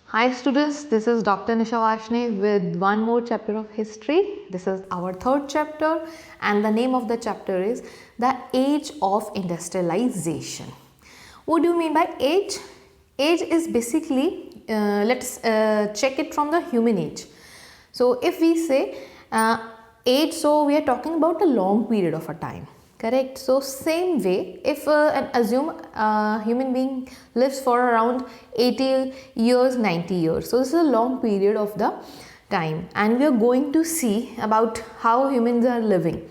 Hi students, this is Dr.Nisha Varshney with one more chapter of history. This is our third chapter and the name of the chapter is The Age of Industrialization. What do you mean by age? Age is basically, let's check it from the human age. So if we say age, so we are talking about a long period of a time. Correct. So same way, if and assume a human being lives for around 80 years, 90 years. So this is a long period of the time and we are going to see about how humans are living.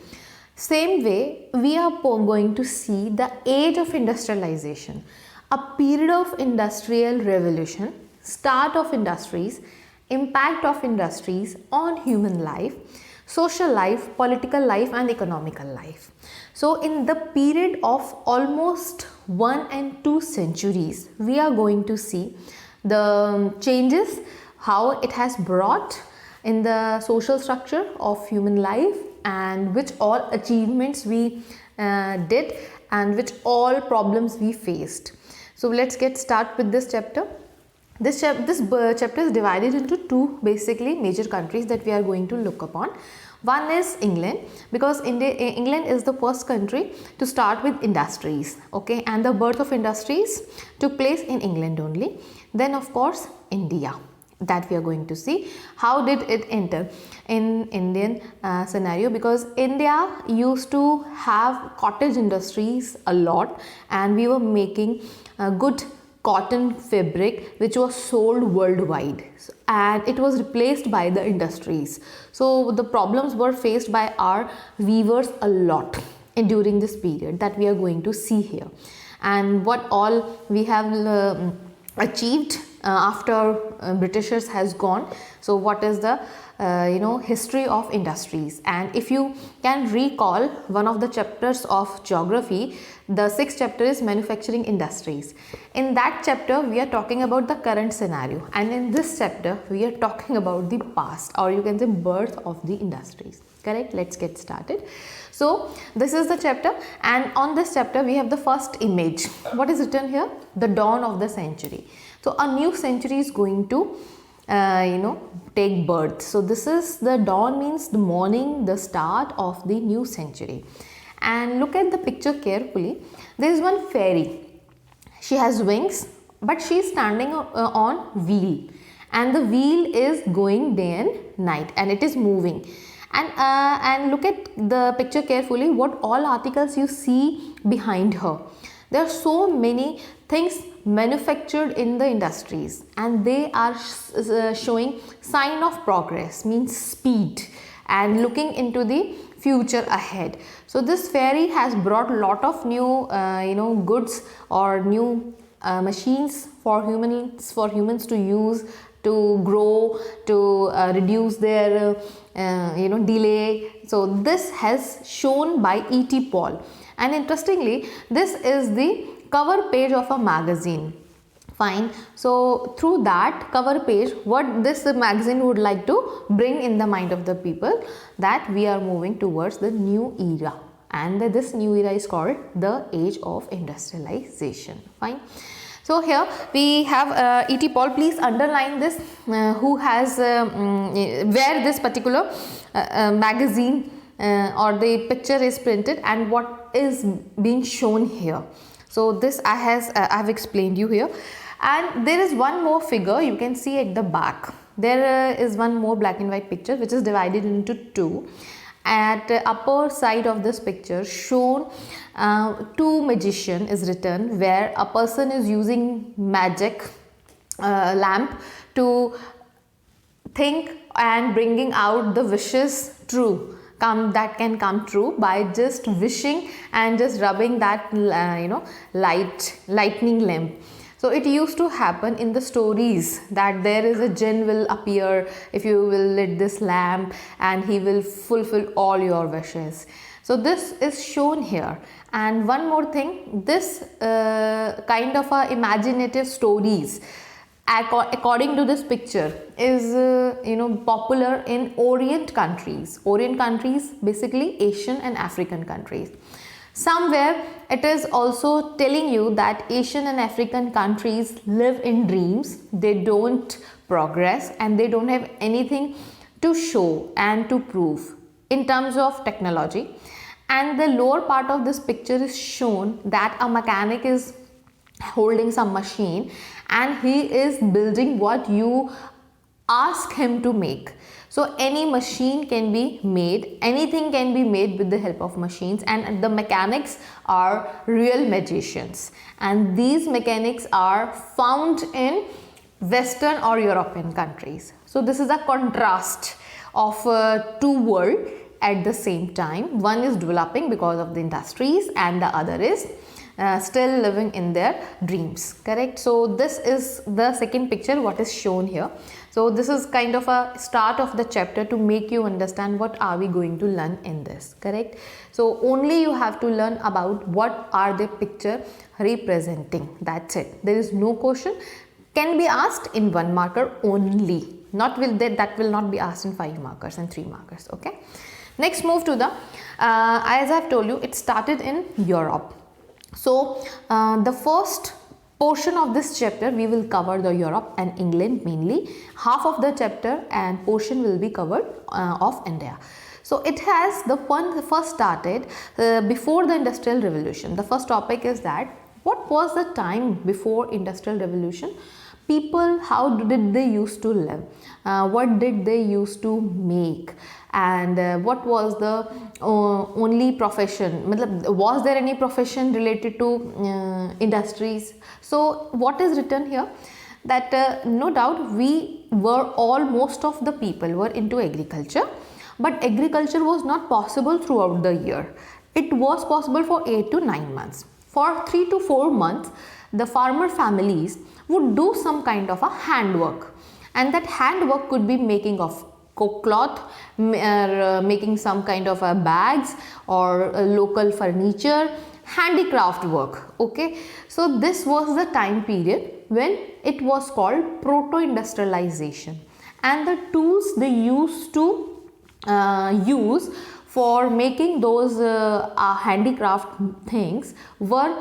Same way, we are going to see the age of industrialization, a period of industrial revolution, start of industries, impact of industries on human life, social life, political life and economical life. So in the period of almost 1 and 2 centuries, we are going to see the changes, how it has brought in the social structure of human life and which all achievements we did and which all problems we faced. So let's get started with this chapter. This chapter is divided into two basically major countries that we are going to look upon. One is England, because England is the first country to start with industries, okay, and the birth of industries took place in England only. Then of course India, that we are going to see how did it enter in Indian scenario, because India used to have cottage industries a lot and we were making good cotton fabric which was sold worldwide and it was replaced by the industries. So the problems were faced by our weavers a lot during this period that we are going to see here, and what all we have achieved after Britishers has gone. So what is the history of industries, and if you can recall one of the chapters of geography, the 6th chapter is manufacturing industries. In that chapter we are talking about the current scenario, and in this chapter we are talking about the past, or you can say birth of the industries. Correct? Let's get started. So this is the chapter, and on this chapter we have the first image. What is written here? The dawn of the century. So a new century is going to take birth. So this is the dawn, means the morning, the start of the new century. And look at the picture carefully. There is one fairy. She has wings, but she is standing on wheel, and the wheel is going day and night and it is moving. And look at the picture carefully, what all articles you see behind her. There are so many things manufactured in the industries and they are showing sign of progress, means speed and looking into the future ahead. So this fairy has brought a lot of new goods or new machines for humans to use, to grow, to reduce their delay. So this has shown by E.T. Paul, and interestingly this is the cover page of a magazine. Fine. So through that cover page, what this magazine would like to bring in the mind of the people, that we are moving towards the new era, and this new era is called the age of industrialization. Fine. So here we have E.T. Paul. Please underline this, who has where this particular magazine or the picture is printed and what is being shown here. So this I have explained you here. And there is one more figure you can see at the back. There is one more black and white picture which is divided into two. At the upper side of this picture shown two magician is written, where a person is using magic lamp to think and bringing out the wishes true. That can come true by just wishing and just rubbing that lightning lamp. So it used to happen in the stories that there is a jinn will appear if you will lit this lamp and he will fulfill all your wishes. So this is shown here. And one more thing, this kind of imaginative stories, according to this picture, is popular in Orient countries. Orient countries, basically Asian and African countries. Somewhere it is also telling you that Asian and African countries live in dreams. They don't progress and they don't have anything to show and to prove in terms of technology. And the lower part of this picture is shown that a mechanic is holding some machine and he is building what you ask him to make. So any machine can be made, anything can be made with the help of machines, and the mechanics are real magicians, and these mechanics are found in Western or European countries. So this is a contrast of two worlds at the same time. One is developing because of the industries and the other is still living in their dreams, correct? So this is the second picture what is shown here. So this is kind of a start of the chapter to make you understand what are we going to learn in this, correct? So only you have to learn about what are the picture representing, that's it. There is no question, can be asked in 1 marker only, not will that will not be asked in 5 markers and 3 markers, okay? Next, move to the as I have told you, it started in Europe. So the first portion of this chapter we will cover the Europe and England mainly. Half of the chapter and portion will be covered of India. So it has the one first started before the Industrial Revolution. The first topic is that what was the time before Industrial Revolution? People, how did they used to live? What did they used to make? And what was the only profession? Was there any profession related to industries? So what is written here? That no doubt we were most of the people were into agriculture, but agriculture was not possible throughout the year. It was possible for 8 to 9 months. For 3 to 4 months, the farmer families would do some kind of a handwork, and that handwork could be making of cloth, making some kind of bags or local furniture, handicraft work, okay? So this was the time period when it was called proto-industrialization, and the tools they used to use for making those handicraft things were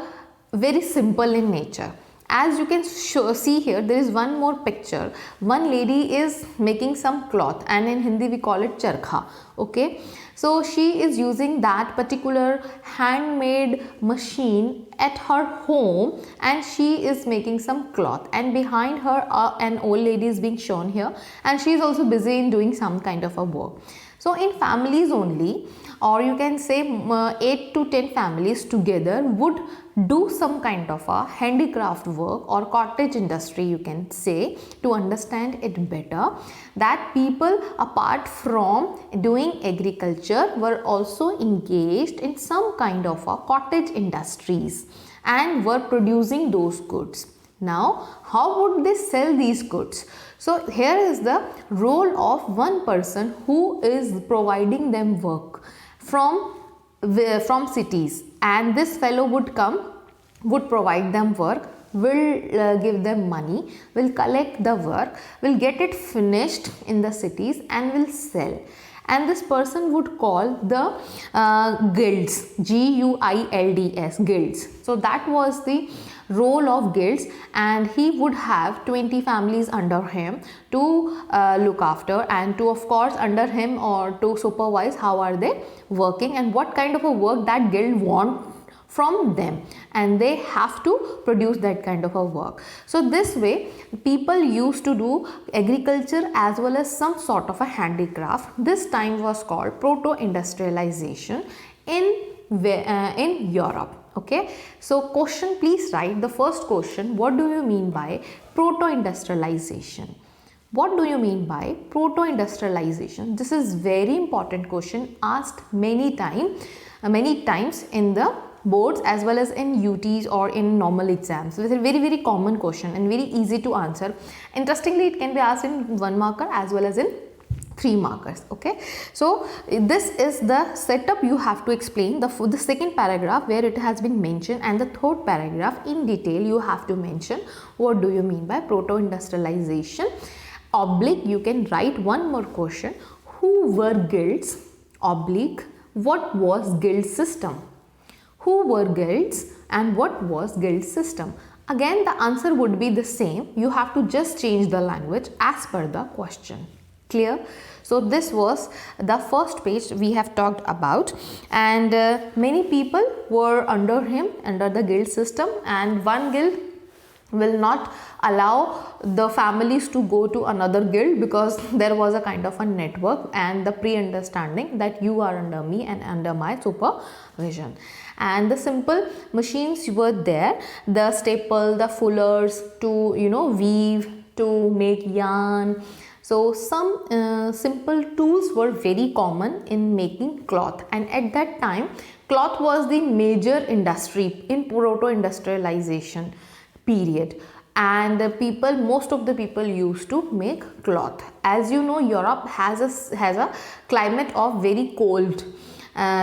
very simple in nature. As you can see here, there is one more picture. One lady is making some cloth, and in Hindi we call it charkha, okay? So she is using that particular handmade machine at her home, and she is making some cloth, and behind her an old lady is being shown here, and she is also busy in doing some kind of a work. So in families only, or you can say 8 to 10 families together would do some kind of a handicraft work or cottage industry, you can say, to understand it better, that people apart from doing agriculture were also engaged in some kind of a cottage industries and were producing those goods. Now, how would they sell these goods? So here is the role of one person who is providing them work from cities, and this fellow would come, would provide them work, will give them money, will collect the work, will get it finished in the cities and will sell. And this person would call the guilds, G-U-I-L-D-S, guilds. So that was the role of guilds, and he would have 20 families under him to look after, and to of course under him or to supervise how are they working and what kind of a work that guild want from them, and they have to produce that kind of a work. So this way people used to do agriculture as well as some sort of a handicraft. This time was called proto-industrialization in Europe. Okay, so question, please write the first question. What do you mean by proto-industrialization? What do you mean by proto-industrialization? This is very important question, asked many times in the boards as well as in UTs or in normal exams. It's a very common question and very easy to answer. Interestingly, it can be asked in 1 marker as well as in 3 markers. Okay, so this is the setup you have to explain. The second paragraph where it has been mentioned, and the third paragraph in detail you have to mention what do you mean by proto-industrialization. Oblique, you can write one more question. Who were guilds? Oblique, what was guild system? Who were guilds and what was guild system? Again, the answer would be the same. You have to just change the language as per the question. Clear? So this was the first page we have talked about, and many people were under him, under the guild system, and one guild will not allow the families to go to another guild because there was a kind of a network and the pre-understanding that you are under me and under my supervision. And the simple machines were there, the staple, the fullers to weave, to make yarn. So some simple tools were very common in making cloth, and at that time cloth was the major industry in proto-industrialization period, and most of the people used to make cloth. As you know, Europe has a climate of very cold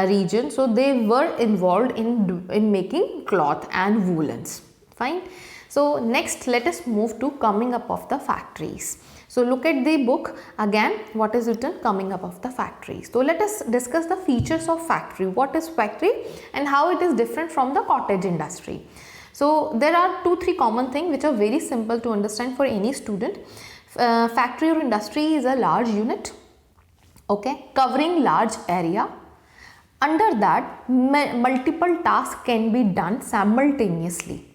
region, so they were involved in making cloth and woolens. Fine. So next, let us move to coming up of the factories. So look at the book again, what is written, coming up of the factories. So let us discuss the features of factory, what is factory and how it is different from the cottage industry. So there are 2-3 common things which are very simple to understand for any student. Factory or industry is a large unit, okay, covering large area. Under that, multiple tasks can be done simultaneously.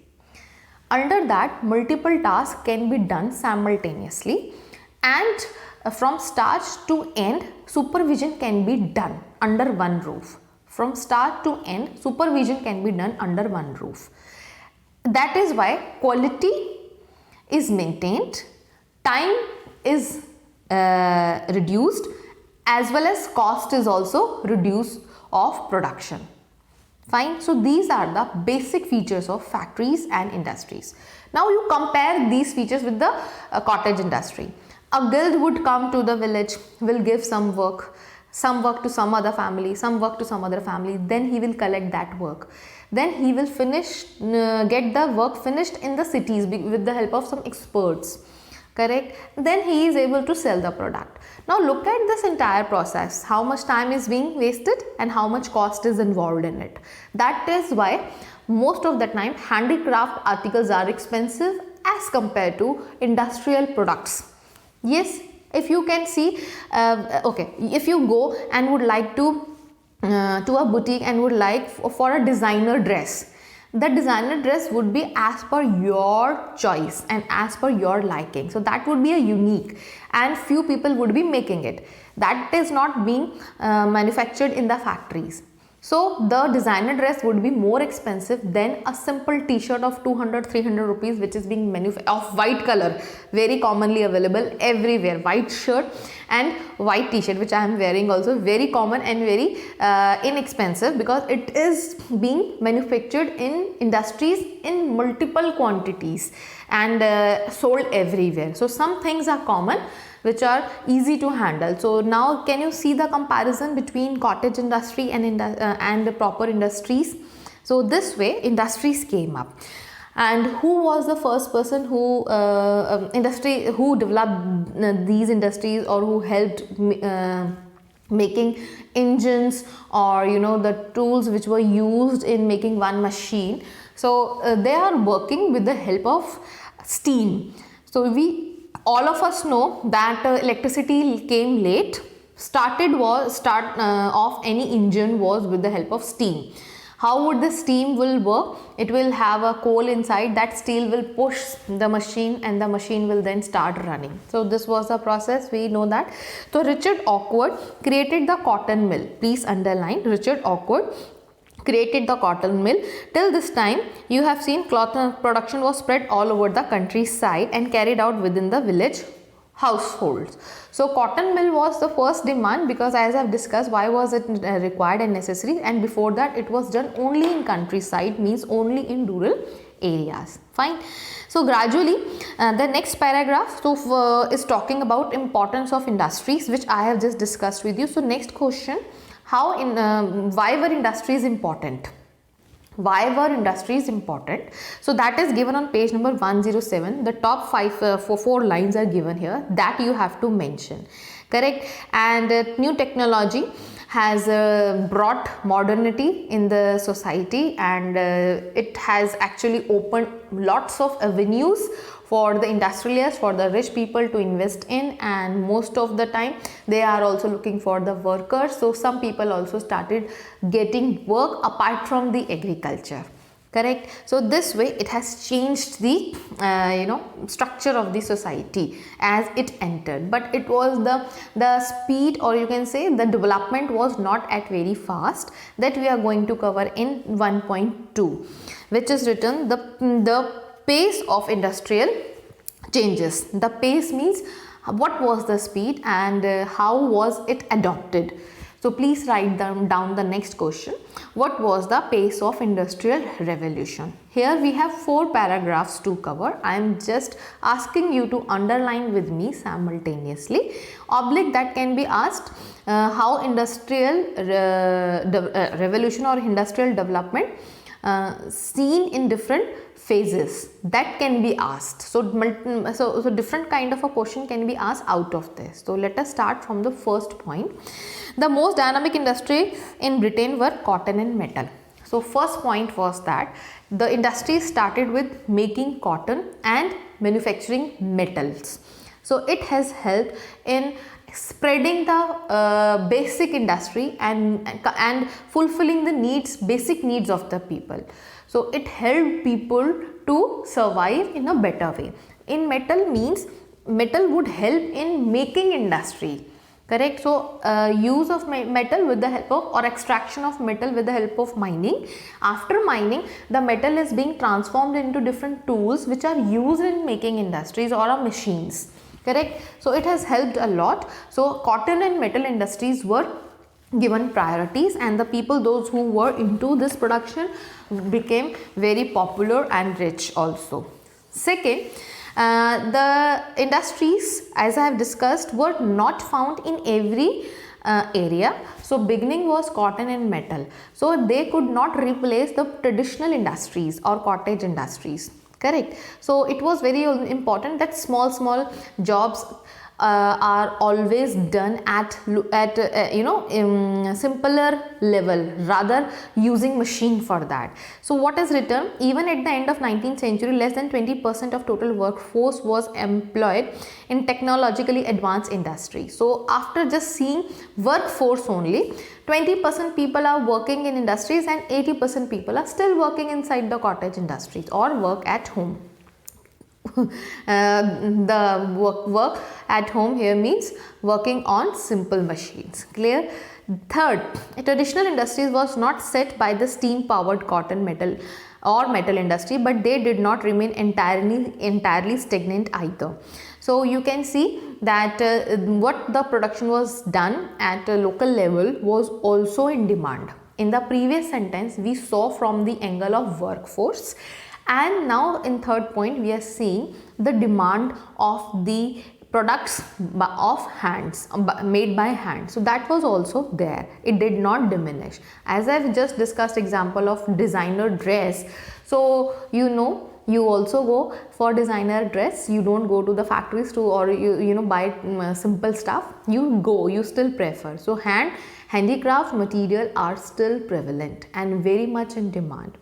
Under that, multiple tasks can be done simultaneously, and from start to end, supervision can be done under one roof. From start to end, supervision can be done under one roof. That is why quality is maintained, time is reduced, as well as cost is also reduced of production. Fine. So these are the basic features of factories and industries. Now you compare these features with the cottage industry. A guild would come to the village, will give some work to some other family, some work to some other family, then he will collect that work. Then he will get the work finished in the cities with the help of some experts. Correct? Then he is able to sell the product. Now look at this entire process, how much time is being wasted and how much cost is involved in it. That is why most of the time handicraft articles are expensive as compared to industrial products. Yes, if you can see, if you go and would like to a boutique and would like for a designer dress, the designer dress would be as per your choice and as per your liking. So that would be a unique, and few people would be making it. That is not being manufactured in the factories. So the designer dress would be more expensive than a simple t-shirt of 200-300 rupees which is being manufactured of white color, very commonly available everywhere. White shirt and white t-shirt, which I am wearing also, very common and very inexpensive because it is being manufactured in industries in multiple quantities and sold everywhere. So some things are common which are easy to handle. So now can you see the comparison between cottage industry and the proper industries? So this way industries came up. And who was the first person who developed these industries, or who helped making engines, or the tools which were used in making one machine? So they are working with the help of steam. So all of us know that electricity came late. Start of any engine was with the help of steam. How would the steam will work? It will have a coal inside, that steel will push the machine and the machine will then start running. So this was the process, we know that. So Richard Awkward created the cotton mill. Please underline, Richard Awkward created the cotton mill. Till this time, you have seen cloth production was spread all over the countryside and carried out within the village households. So cotton mill was the first demand, because as I have discussed, why was it required and necessary, and before that it was done only in countryside, means only in rural areas. Fine. So gradually the next paragraph is talking about importance of industries, which I have just discussed with you. So next question, why were industries important? Why were industries important? So that is given on page number 107. The top 4 lines are given here that you have to mention. Correct? And new technology has brought modernity in the society, and it has actually opened lots of avenues for the industrialists, for the rich people to invest in, and most of the time they are also looking for the workers. So some people also started getting work apart from the agriculture. Correct. So this way it has changed the structure of the society as it entered, but it was the speed, or you can say the development, was not at very fast. That we are going to cover in 1.2, which is written the pace of industrial changes. The pace means what was the speed and how was it adopted. So please write down the next question. What was the pace of industrial revolution? Here we have 4 paragraphs to cover. I am just asking you to underline with me simultaneously. Oblique that can be asked, how industrial revolution or industrial development seen in different phases, that can be asked. So different kind of a question can be asked out of this. So let us start from the first point. The most dynamic industry in Britain were cotton and metal. So first point was that the industry started with making cotton and manufacturing metals. So it has helped in spreading the basic industry and fulfilling the basic needs of the people. So it helped people to survive in a better way. In metal means metal would help in making industry. Correct. So use of metal with the help of, or extraction of metal with the help of mining. After mining, the metal is being transformed into different tools which are used in making industries or machines. Correct. So it has helped a lot. So cotton and metal industries were given priorities, and the people, those who were into this production, became very popular and rich also. Second, the industries, as I have discussed, were not found in every area. So beginning was cotton and metal. So they could not replace the traditional industries or cottage industries. Correct. So it was very important that small jobs are always done at simpler level, rather using machine for that. So what is written, even at the end of 19th century, less than 20% of total workforce was employed in technologically advanced industry. So after just seeing workforce only, 20% people are working in industries and 80% people are still working inside the cottage industries or work at home. The work at home here means working on simple machines. Clear? Third, traditional industries was not set by the steam powered cotton metal or metal industry, but they did not remain entirely stagnant either. So you can see that what the production was done at a local level was also in demand. In the previous sentence, we saw from the angle of workforce, and now in third point we are seeing the demand of the products of hands, made by hand. So that was also there. It did not diminish. As I've just discussed example of designer dress. So you also go for designer dress. You don't go to the factories to, or you buy simple stuff. You still prefer. So handicraft material are still prevalent and very much in demand.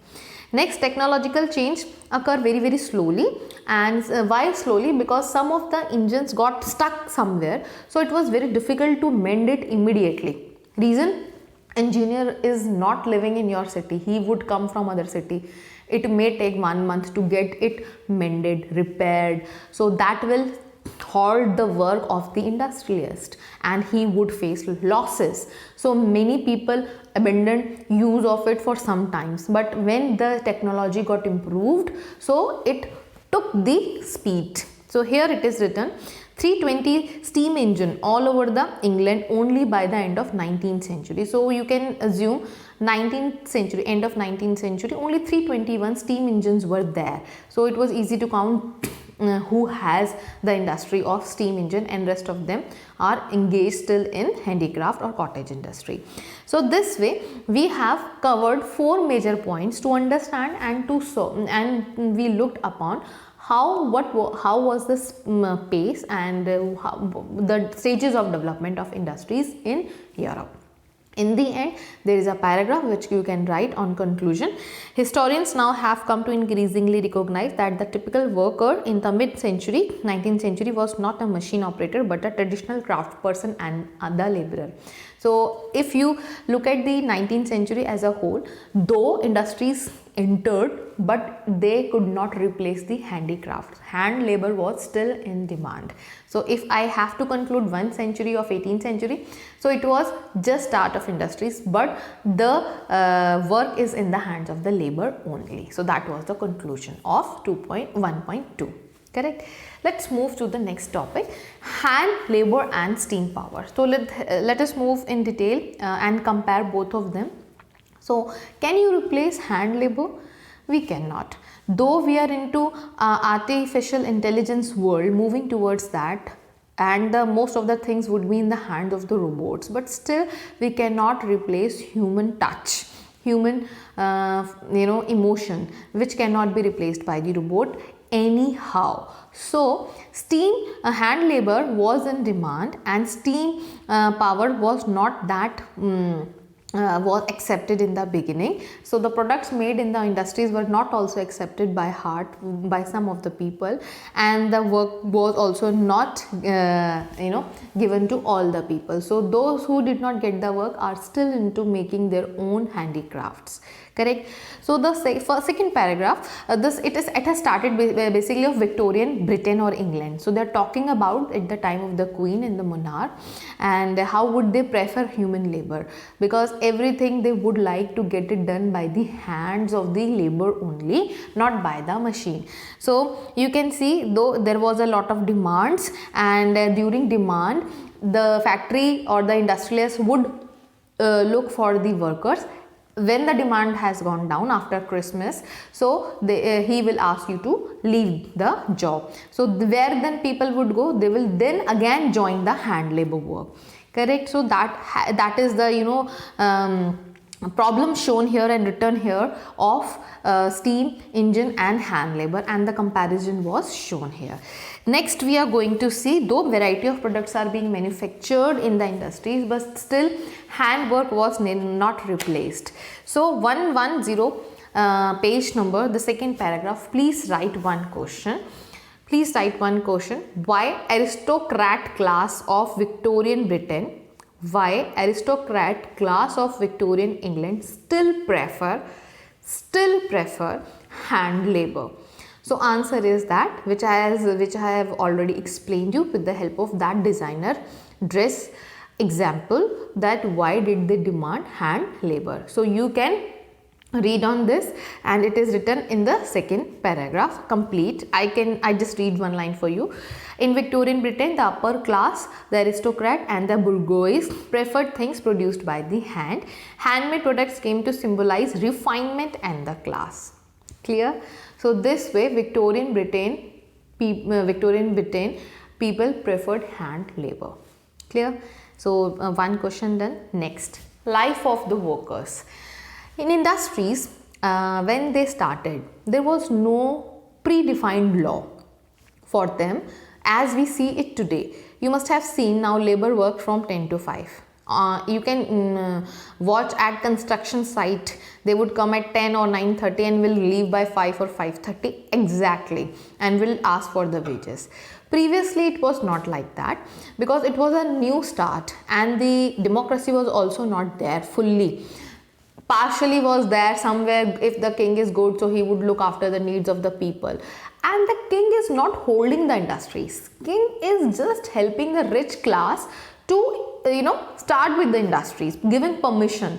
Next, technological change occur very slowly. And why slowly? Because some of the engines got stuck somewhere, so it was very difficult to mend it immediately. Reason? Engineer is not living in your city, he would come from other city. It may take 1 month to get it mended, repaired, so that will halt the work of the industrialist and he would face losses. So many people abandoned use of it for some times, but when the technology got improved, so it took the speed. So here it is written 320 steam engine all over the England only by the end of 19th century. So you can assume 19th century, end of 19th century, only 321 steam engines were there. So it was easy to count who has the industry of steam engine, and rest of them are engaged still in handicraft or cottage industry. So this way we have covered 4 major points to understand and to solve, and we looked upon how was this pace and the stages of development of industries in Europe. In the end, there is a paragraph which you can write on conclusion. Historians now have come to increasingly recognize that the typical worker in the mid-century, 19th century, was not a machine operator but a traditional craft person and the laborer. So, if you look at the 19th century as a whole, though industries entered, but they could not replace the handicrafts. Hand labor was still in demand. So, if I have to conclude 1 century of 18th century, so it was just start of industries, but the work is in the hands of the labor only. So, that was the conclusion of 2.1.2. Correct. Let's move to the next topic, hand labor and steam power. So, let us move in detail and compare both of them. So, can you replace hand labor? We cannot. Though we are into artificial intelligence world, moving towards that, and most of the things would be in the hands of the robots, but still we cannot replace human touch, human emotion, which cannot be replaced by the robot anyhow. So, steam hand labor was in demand, and steam power was not that was accepted in the beginning. So, the products made in the industries were not also accepted by heart by some of the people, and the work was also not given to all the people. So, those who did not get the work are still into making their own handicrafts. Correct. So, the second paragraph, it has started basically of Victorian Britain or England. So, they are talking about at the time of the Queen and the monarch, and how would they prefer human labor, because everything they would like to get it done by the hands of the labor only, not by the machine. So, you can see though there was a lot of demands, and during demand the factory or the industrialists would look for the workers. When the demand has gone down after Christmas, so he will ask you to leave the job. So, where then people would go? They will then again join the hand labor work. Correct. So, that is the problem shown here and written here of steam engine and hand labor, and the comparison was shown here. Next, we are going to see, though variety of products are being manufactured in the industries, but still handwork was not replaced. So, 110 page number, the second paragraph, please write one question. Please write one question. Why aristocrat class of Victorian Britain, why aristocrat class of Victorian England still prefer hand labor? So, answer is that which I have already explained you with the help of that designer dress example, that why did they demand hand labor. So, you can read on this, and it is written in the second paragraph complete. I just read one line for you. In Victorian Britain, the upper class, the aristocrat and the bourgeois preferred things produced by the hand. Handmade products came to symbolize refinement and the class. Clear? So, this way Victorian Britain people preferred hand labor. Clear? So, one question done. Next, life of the workers. In industries, when they started, there was no predefined law for them as we see it today. You must have seen now labor work from 10 to 5. You can watch at construction site, they would come at 10 or 9:30 and will leave by 5 or 5:30 exactly, and will ask for the wages. Previously it was not like that, because it was a new start and the democracy was also not there fully. Partially was there somewhere. If the king is good, so he would look after the needs of the people, and the king is not holding the industries. King is just helping the rich class to start with the industries, giving permission,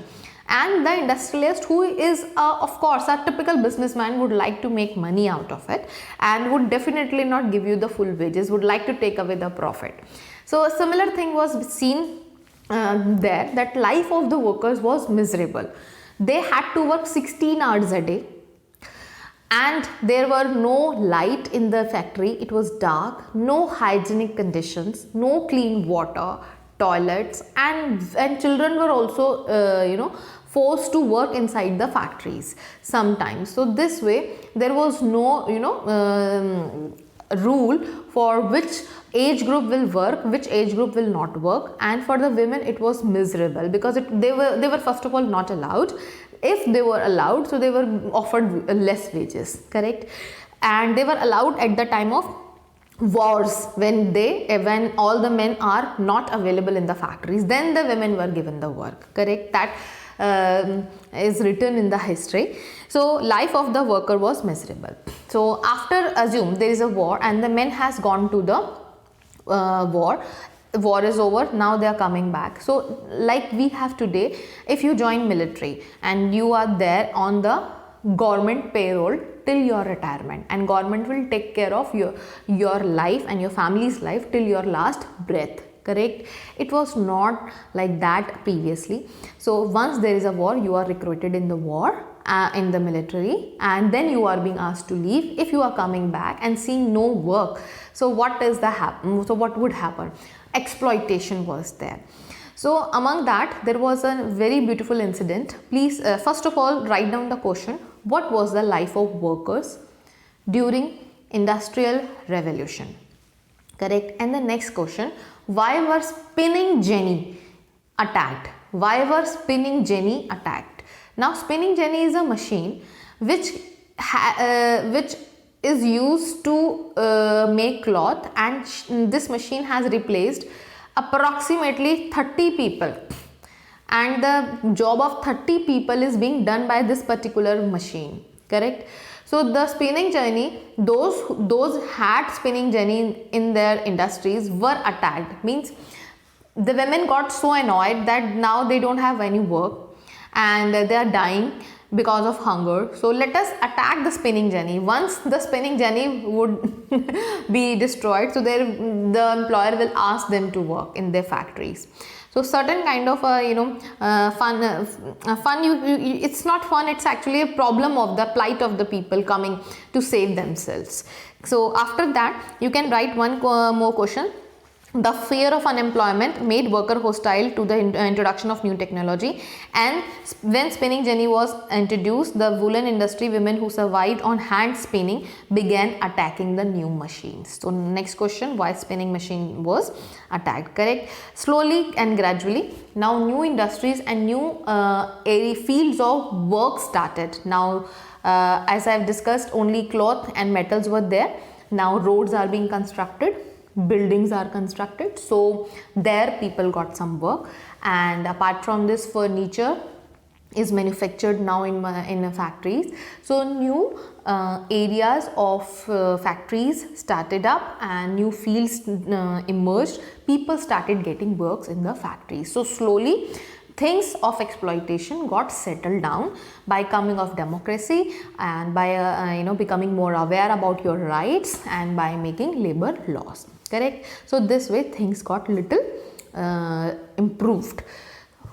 and the industrialist, who is of course a typical businessman, would like to make money out of it and would definitely not give you the full wages, would like to take away the profit. So a similar thing was seen there, that life of the workers was miserable. They had to work 16 hours a day, and there were no light in the factory. It was dark, no hygienic conditions, no clean water, toilets, and children were also forced to work inside the factories sometimes. So this way there was no rule for which age group will work, which age group will not work. And for the women it was miserable, because they were first of all not allowed. If they were allowed, so they were offered less wages, correct? And they were allowed at the time of wars, when all the men are not available in the factories, then the women were given the work, correct? That is written in the history. So life of the worker was miserable. So after, assume there is a war and the men has gone to the war is over, now they are coming back. So like we have today, if you join military and you are there on the government payroll till your retirement, and government will take care of your life and your family's life till your last breath, correct? It was not like that previously. So once there is a war, you are recruited in the war, in the military, and then you are being asked to leave. If you are coming back and seeing no work, so what would happen? Exploitation was there. So among that, there was a very beautiful incident. Please first of all write down the question: what was the life of workers during Industrial Revolution, correct? And the next question: why were spinning jenny attacked? Why were spinning jenny attacked? Now spinning jenny is a machine which is used to make cloth, and this machine has replaced approximately 30 people, and the job of 30 people is being done by this particular machine, correct? So the spinning jenny, those had spinning jenny in their industries were attacked. Means the women got so annoyed that now they don't have any work and they are dying because of hunger. So let us attack the spinning jenny. Once the spinning jenny would be destroyed, so the employer will ask them to work in their factories. So certain kind of fun. It's not fun. It's actually a problem of the plight of the people coming to save themselves. So after that, you can write one more question. The fear of unemployment made worker hostile to the introduction of new technology, and when spinning jenny was introduced, the woolen industry women who survived on hand spinning began attacking the new machines. So next question: why spinning machine was attacked, correct? Slowly and gradually, now new industries and new fields of work started. Now as I have discussed, only cloth and metals were there. Now roads are being constructed, buildings are constructed, so there people got some work. And apart from this, furniture is manufactured now in factories. So new areas of factories started up and new fields emerged. People started getting works in the factories. So slowly things of exploitation got settled down by coming of democracy, and by becoming more aware about your rights, and by making labor laws, correct? So this way things got little improved.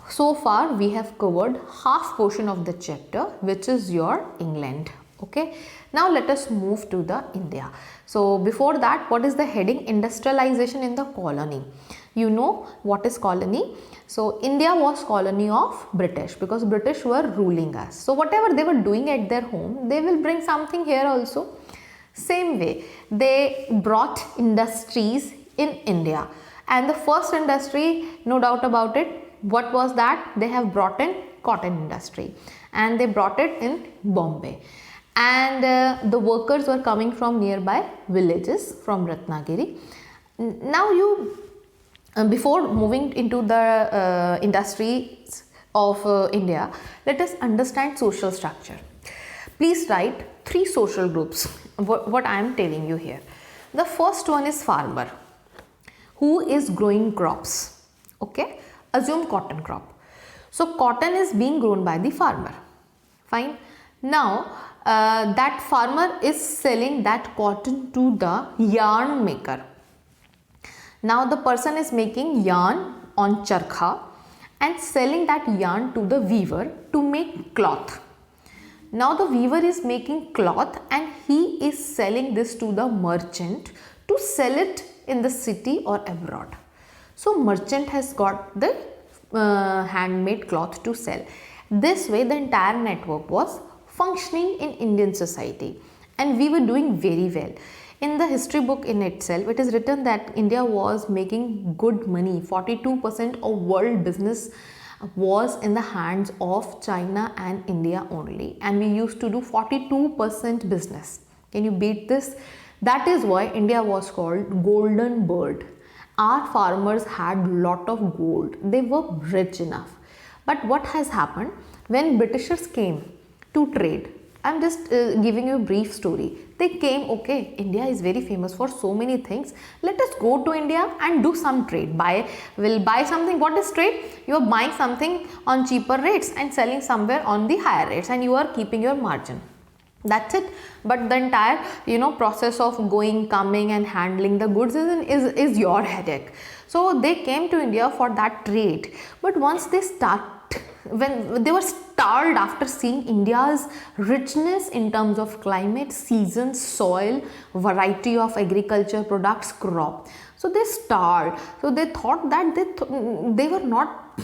So far we have covered half portion of the chapter, which is your England. Okay, now let us move to the India. So before that, what is the heading? Industrialization in the colony. You know what is colony? So India was colony of British, because British were ruling us. So whatever they were doing at their home, they will bring something here also. Same way, they brought industries in India, and the first industry, no doubt about it, what was that? They have brought in cotton industry, and they brought it in Bombay. And the workers were coming from nearby villages from Ratnagiri. Now before moving into the industries of India, let us understand social structure. Please write 3 social groups, what I am telling you here. The first one is farmer, who is growing crops. Okay, assume cotton crop. So cotton is being grown by the farmer. Fine. Now that farmer is selling that cotton to the yarn maker. Now the person is making yarn on charkha and selling that yarn to the weaver to make cloth. Now the weaver is making cloth and he is selling this to the merchant to sell it in the city or abroad. So merchant has got the handmade cloth to sell. This way the entire network was functioning in Indian society, and we were doing very well. In the history book in itself, it is written that India was making good money. 42% of world business was in the hands of China and India only, and we used to do 42% business. Can you beat this? That is why India was called golden bird. Our farmers had lot of gold. They were rich enough. But what has happened when Britishers came to trade? I'm just giving you a brief story. They came, okay, India is very famous for so many things. Let us go to India and do some trade. We'll buy something. What is trade? You are buying something on cheaper rates and selling somewhere on the higher rates, and you are keeping your margin. That's it. But the entire process of going, coming and handling the goods is your headache. So they came to India for that trade. But once they when they were starved after seeing India's richness in terms of climate, seasons, soil, variety of agriculture products, crop. So they starved. So they thought that they were not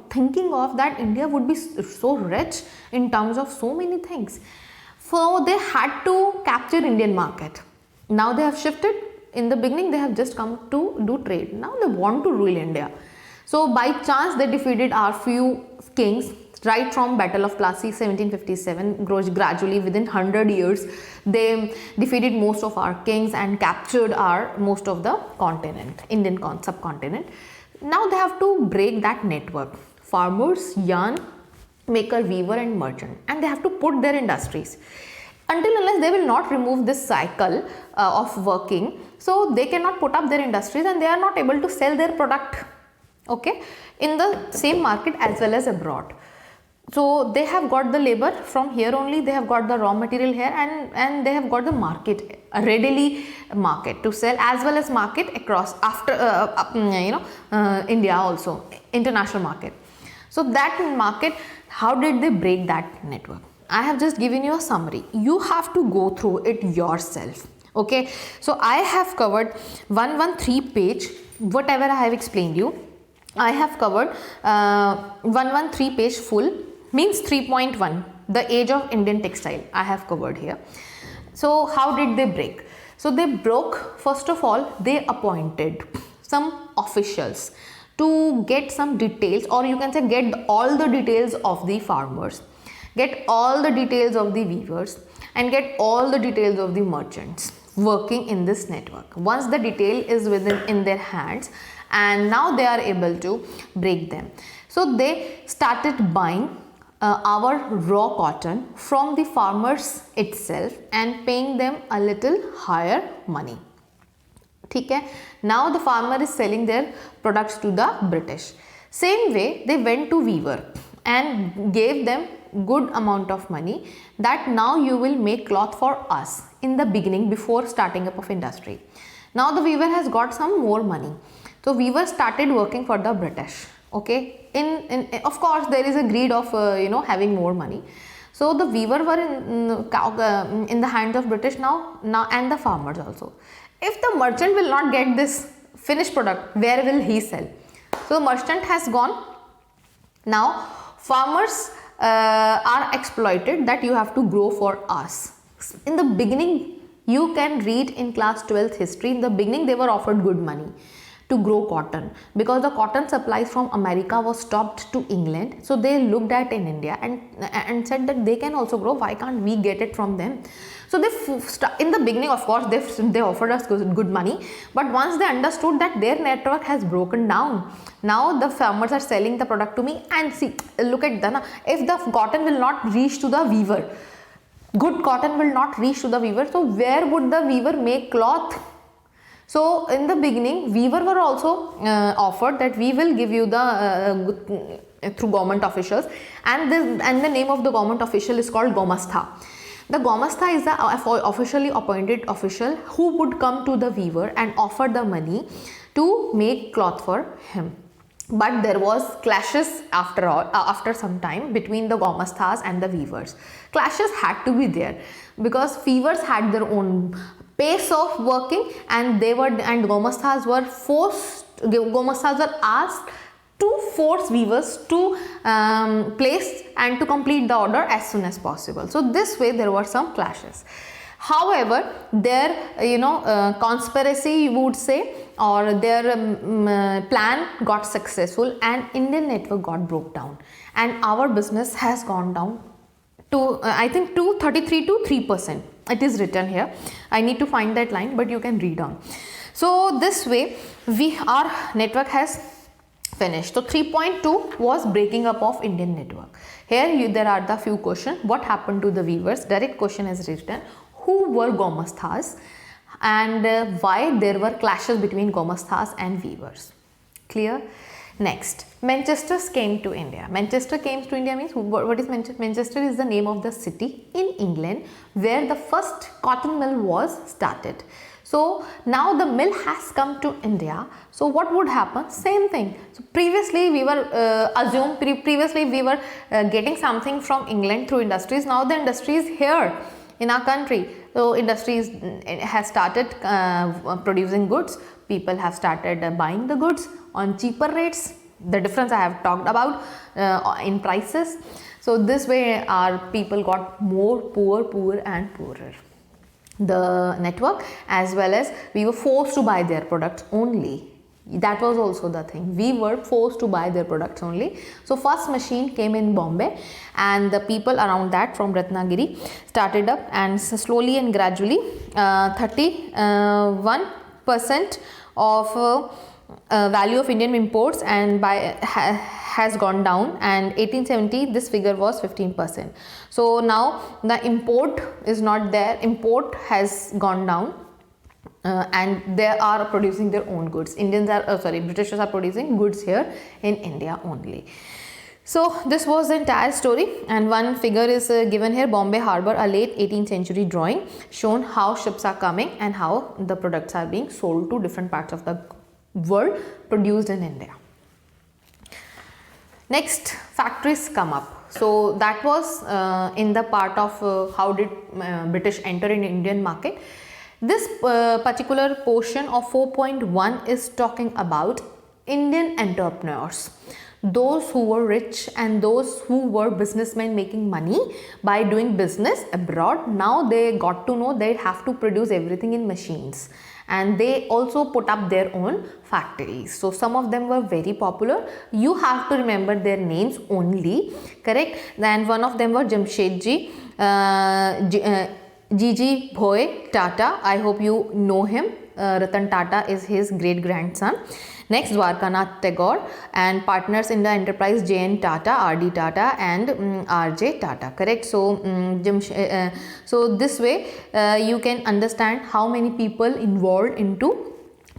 thinking of that India would be so rich in terms of so many things. So they had to capture Indian market. Now they have shifted. In the beginning they have just come to do trade. Now they want to rule India. So by chance they defeated our few kings right from Battle of Plassey 1757. Gradually within 100 years they defeated most of our kings and captured most of the continent, Indian subcontinent. Now they have to break that network. Farmers, yarn maker, weaver and merchant, and they have to put their industries. Until unless they will not remove this cycle of working, so they cannot put up their industries and they are not able to sell their product, okay, in the same market as well as abroad. So they have got the labor from here only, they have got the raw material here, and they have got the market, readily market to sell, as well as market across after India also, international market. So that market, how did they break that network? I have just given you a summary. You have to go through it yourself. Okay. So I have covered 113 page, whatever I have explained you. I have covered 113 page full, means 3.1, the age of Indian textile I have covered here. So how did they break? So they broke, first of all, they appointed some officials to get some details, or you can say get all the details of the farmers, get all the details of the weavers, and get all the details of the merchants working in this network. Once the detail is in their hands, and now they are able to break them. So they started buying our raw cotton from the farmers itself and paying them a little higher money. Okay. Now the farmer is selling their products to the British. Same way they went to weaver and gave them good amount of money that now you will make cloth for us in the beginning before starting up of industry. Now the weaver has got some more money. So weaver started working for the British. Okay. Of course there is a greed of having more money. So the weaver were in the hands of British now and the farmers also. If the merchant will not get this finished product, where will he sell? So merchant has gone. Now farmers are exploited that you have to grow for us. In the beginning, you can read in class 12th history, in the beginning they were offered good money to grow cotton because the cotton supplies from America was stopped to England. So they looked at in India and said that they can also grow, why can't we get it from them? So they in the beginning, of course, they offered us good money, but once they understood that their network has broken down, now the farmers are selling the product to me, and see, look at that. If the cotton will not reach to the weaver, good cotton will not reach to the weaver, so where would the weaver make cloth? So in the beginning, weaver were also offered that we will give you the through government officials, and the name of the government official is called Gomastha. The Gomastha is the officially appointed official who would come to the weaver and offer the money to make cloth for him. But there was clashes after some time between the Gomasthas and the weavers. Clashes had to be there because weavers had their own pace of working, and Gomasthas were asked to force weavers to place and to complete the order as soon as possible. So this way there were some clashes. However, their conspiracy, you would say, or their plan got successful and Indian network got broke down, and our business has gone down to I think 233 to 3%. It is written here. I need to find that line, but you can read on. So this way our network has finished. So 3.2 was breaking up of Indian network. Here there are the few questions. What happened to the weavers? Direct question is written. Who were Gomasthas and why there were clashes between Gomasthas and weavers? Clear? Next, Manchester came to India. Manchester came to India means what is Manchester? Manchester is the name of the city in England where the first cotton mill was started. So now the mill has come to India. So what would happen? Same thing. So previously we were previously we were getting something from England through industries. Now the industry is here in our country. So industries has started producing goods. People have started buying the goods on cheaper rates. The difference I have talked about in prices. So this way our people got more poorer and poorer. The network, as well as we were forced to buy their products only. That was also the thing. We were forced to buy their products only. So first machine came in Bombay, and the people around that from Ratnagiri started up, and slowly and gradually 31% of value of Indian imports and has gone down, and 1870 this figure was 15%. So now the import is not there. Import has gone down. And they are producing their own goods. Britishers are producing goods here in India only. So this was the entire story, and one figure is given here. Bombay Harbour, a late 18th century drawing shown how ships are coming and how the products are being sold to different parts of the world, produced in India. Next, factories come up. So that was in the part of how did British enter in Indian market. This particular portion of 4.1 is talking about Indian entrepreneurs, those who were rich and those who were businessmen making money by doing business abroad. Now they got to know they have to produce everything in machines, and they also put up their own factories. So some of them were very popular. You have to remember their names only, correct? Then one of them was Jamshedji Gigi Bhoy Tata. I hope you know him. Ratan Tata is his great grandson. Next, Dwarkanath Tagore and partners in the enterprise J.N. Tata, R.D. Tata and R.J. Tata, correct? So, so this way you can understand how many people involved into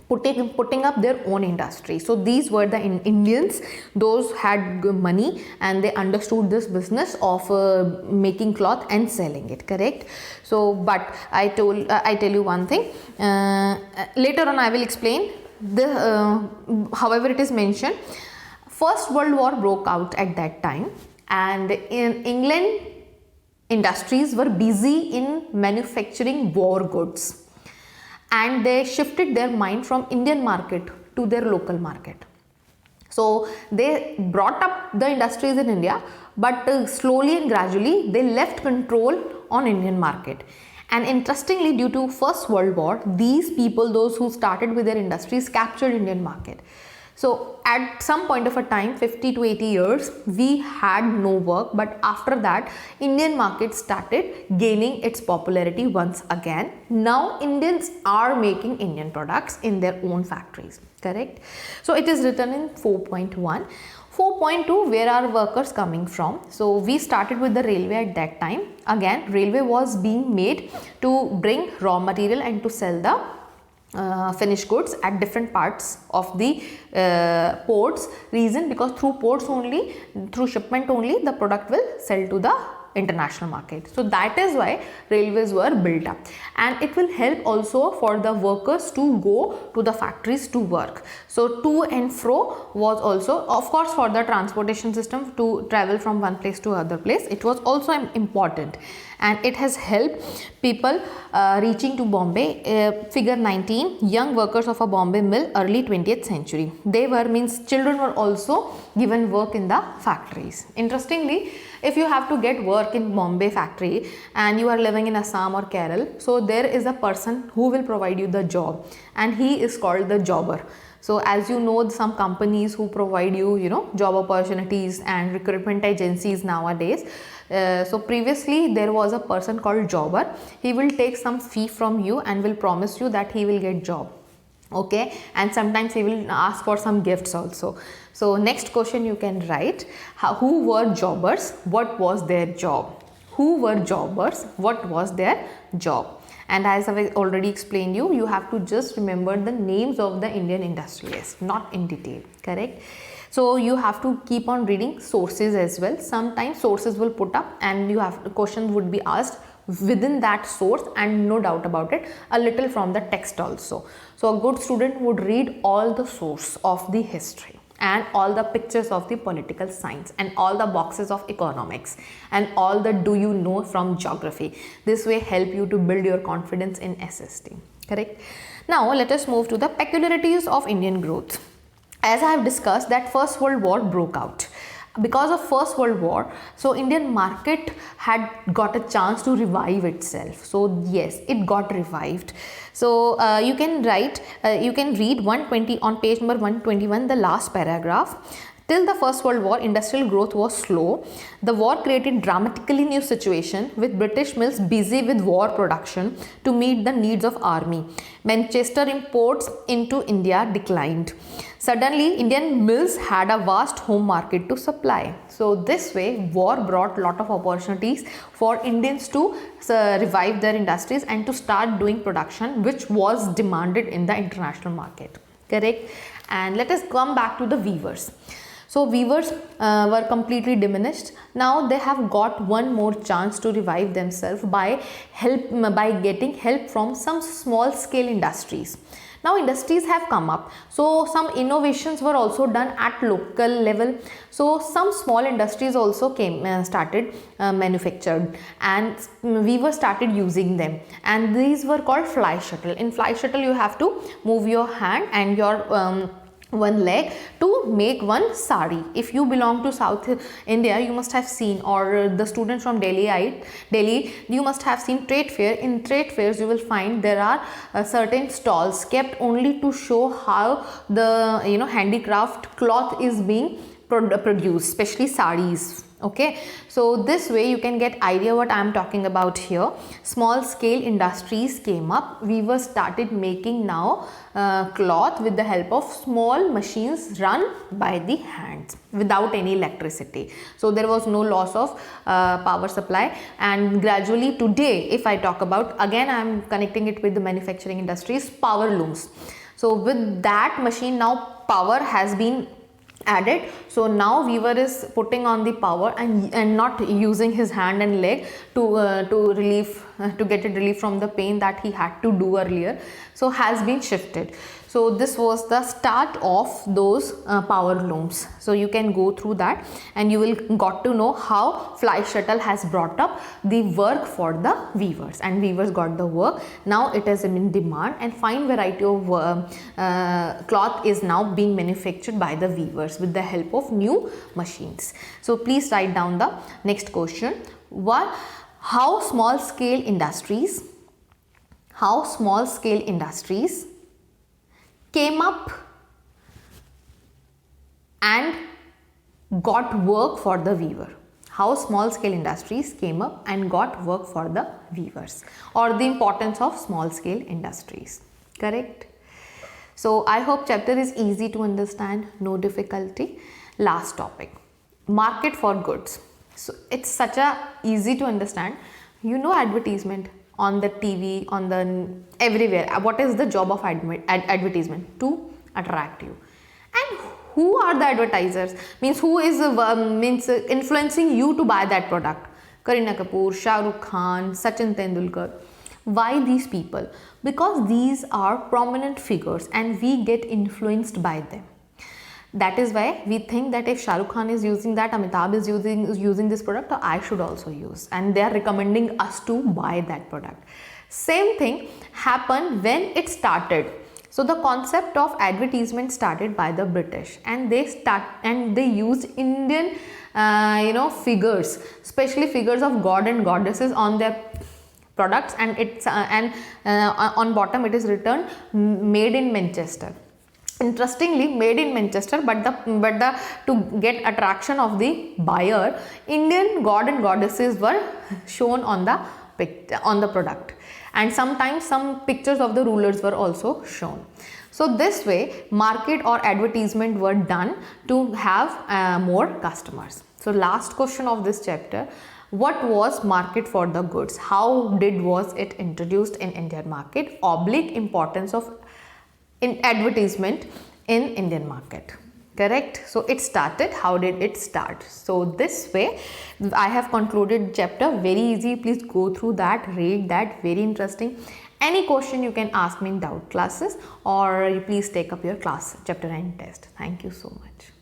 putting up their own industry. So these were the Indians, those had money and they understood this business of making cloth and selling it, correct? So but I tell you one thing, later on I will explain however it is mentioned. First World War broke out at that time, and in England industries were busy in manufacturing war goods, and they shifted their mind from Indian market to their local market. So they brought up the industries in India, but slowly and gradually they left control on Indian market. And interestingly, due to First World War, these people, those who started with their industries, captured Indian market. So at some point of a time, 50 to 80 years, we had no work, but after that, Indian market started gaining its popularity once again. Now Indians are making Indian products in their own factories, correct? So it is written in 4.1. 4.2, where are workers coming from? So we started with the railway at that time. Again, railway was being made to bring raw material and to sell the finished goods at different parts of the ports. Reason, because through ports only, through shipment only, the product will sell to the international market. So that is why railways were built up, and it will help also for the workers to go to the factories to work. So to and fro was also, of course, for the transportation system to travel from one place to other place, it was also important, and it has helped people reaching to Bombay. Figure 19, young workers of a Bombay mill, early 20th century. They were, means children were also given work in the factories. Interestingly, if you have to get work in Bombay factory and you are living in Assam or Kerala, so there is a person who will provide you the job, and he is called the jobber. So as you know, some companies who provide you, job opportunities and recruitment agencies nowadays. So previously there was a person called jobber. He will take some fee from you and will promise you that he will get job. Okay, and sometimes he will ask for some gifts also. So next question you can write, who were jobbers? What was their job? Who were jobbers? What was their job? And as I already explained you, you have to just remember the names of the Indian industrialists, not in detail, correct? So you have to keep on reading sources as well. Sometimes sources will put up and questions would be asked within that source, and no doubt about it, a little from the text also. So a good student would read all the source of the history and all the pictures of the political science and all the boxes of economics and all the do you know from geography. This way help you to build your confidence in SST, correct? Now let us move to the peculiarities of Indian growth. As I have discussed that First World War broke out. Because of First World War, so Indian market had got a chance to revive itself. So yes, it got revived. So you can read 120 on page number 121, the last paragraph. Till the First World War, industrial growth was slow. The war created dramatically new situation with British mills busy with war production to meet the needs of army. Manchester imports into India declined. Suddenly, Indian mills had a vast home market to supply. So this way, war brought lot of opportunities for Indians to revive their industries and to start doing production which was demanded in the international market, correct? And let us come back to the weavers. So weavers were completely diminished. Now they have got one more chance to revive themselves by getting help from some small scale industries. Now industries have come up, so some innovations were also done at local level. So some small industries also started manufactured, and weavers started using them, and these were called fly shuttle. In fly shuttle you have to move your hand and your one leg to make one sari. If you belong to South India, you must have seen, or the students from Delhi, you must have seen trade fair. In trade fairs you will find there are certain stalls kept only to show how the handicraft cloth is being produced, especially saris. Okay, so this way you can get idea what I am talking about here. Small scale industries came up. Weavers started making now cloth with the help of small machines run by the hands without any electricity. So there was no loss of power supply, and gradually today, if I talk about, again I am connecting it with the manufacturing industries, power looms. So with that machine now power has been added. So now weaver is putting on the power and not using his hand and leg to get it relief from the pain that he had to do earlier. So has been shifted. So this was the start of those power looms. So you can go through that and you will got to know how fly shuttle has brought up the work for the weavers, and weavers got the work. Now it is in demand and fine variety of cloth is now being manufactured by the weavers with the help of new machines. So please write down the next question. How small scale industries came up and got work for the weaver. How small scale industries came up and got work for the weavers, or the importance of small scale industries, correct? So I hope chapter is easy to understand, no difficulty. Last topic, market for goods. So it's such a easy to understand. Advertisement on the TV, on the everywhere. What is the job of advertisement? To attract you. And who are the advertisers? Means who is influencing you to buy that product? Kareena Kapoor, Shah Rukh Khan, Sachin Tendulkar. Why these people? Because these are prominent figures and we get influenced by them. That is why we think that if Shah Rukh Khan is using that, Amitabh is using this product, I should also use, and they are recommending us to buy that product. Same thing happened when it started. So the concept of advertisement started by the British, and they used Indian figures, especially figures of god and goddesses on their products, and on bottom it is written made in Manchester. Interestingly, made in Manchester, but the to get attraction of the buyer, Indian god and goddesses were shown on the product, and sometimes some pictures of the rulers were also shown. So this way market or advertisement were done to have more customers. So last question of this chapter: what was market for the goods? How was it introduced in Indian market? Importance of advertisement in Indian market. Correct? So it started. How did it start? So this way I have concluded chapter. Very easy. Please go through that, read that. Very interesting. Any question you can ask me in doubt classes, or please take up your class chapter 9 test. Thank you so much.